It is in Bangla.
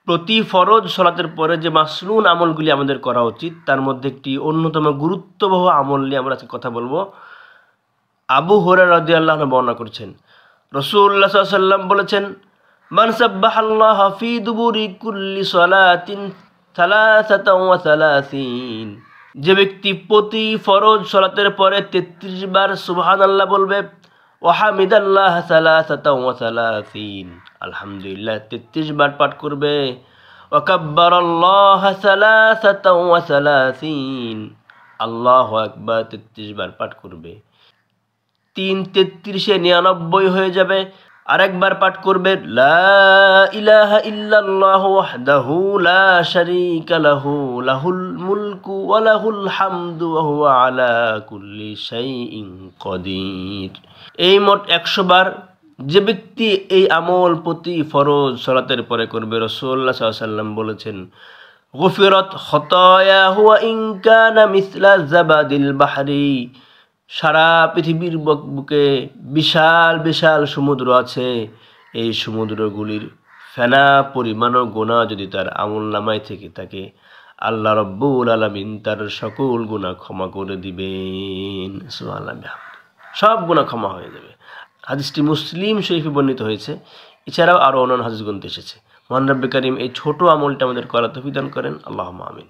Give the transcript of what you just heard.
প্রতি ফরজ সালাতের পরে যে মাসনুন আমলগুলি আমাদের করা উচিত তার মধ্যে একটি অন্যতম গুরুত্ববহ আমল নিয়ে আমরা আজকে কথা বলবো। আবু হুরায়রা রাদিয়াল্লাহু আনহু বর্ণনা করেছেন, রাসূলুল্লাহ সাল্লাল্লাহু আলাইহি ওয়াসাল্লাম বলেছেন, মান সাব্বাহাল্লাহ ফি দুবুরি কুল্লি সালাতিন সালাসাতাও ওয়া সালাসিন, যে ব্যক্তি প্রতি ফরজ সালাতের পরে 33 বার সুবহানাল্লাহ বলবে, ওয়া হামিদাল্লাহ সালাসাতাও ওয়া সালাসিন, আলহামদুলিল্লাহ 33 বার পাঠ করবে, ওয়া কাব্বারাল্লাহ সালাসাতাও ওয়া সালাসিন, আল্লাহু আকবার 33 বার পাঠ করবে। 3 33 99 হয়ে যাবে। আরেকবার পাঠ করবে, লা ইলাহা ইল্লাল্লাহু ওয়াহদাহু লা শারীকা লাহু লাহুল মুলকু ওয়া লাহুল হামদু ওয়া হুয়া আলা কুল্লি শাইইন কাদির। এই মোট 100 বার যে ব্যক্তি এই আমল প্রতি ফরজ সালাতের পরে করবে, রাসূলুল্লাহ সাল্লাল্লাহু আলাইহি ওয়াসাল্লাম বলেছেন, গুফিরাত খাতায়াহু ওয়া ইন কানা মিসলা জাবাদিল বাহরি, সারা পৃথিবীর বুকে বিশাল বিশাল সমুদ্র আছে, এই সমুদ্রগুলির ফেনা পরিমাণও গুনাহ যদি তার আমলনামায় থেকে থাকে, আল্লাহ রাব্বুল আলামিন তার সকল গুনাহ ক্ষমা করে দিবেন। সুবহানাল্লাহ, সব গুনাহ ক্ষমা হয়ে যাবে। হাদিসটি মুসলিম শরীফে বর্ণিত হয়েছে। এছাড়াও আরও অন্যান্য হাদিস গ্রন্থে এসেছে। মহান রব্বে কারীম এই ছোট আমলটা আমাদের করার তৌফিক দান করেন। আল্লাহুম্মা আমিন।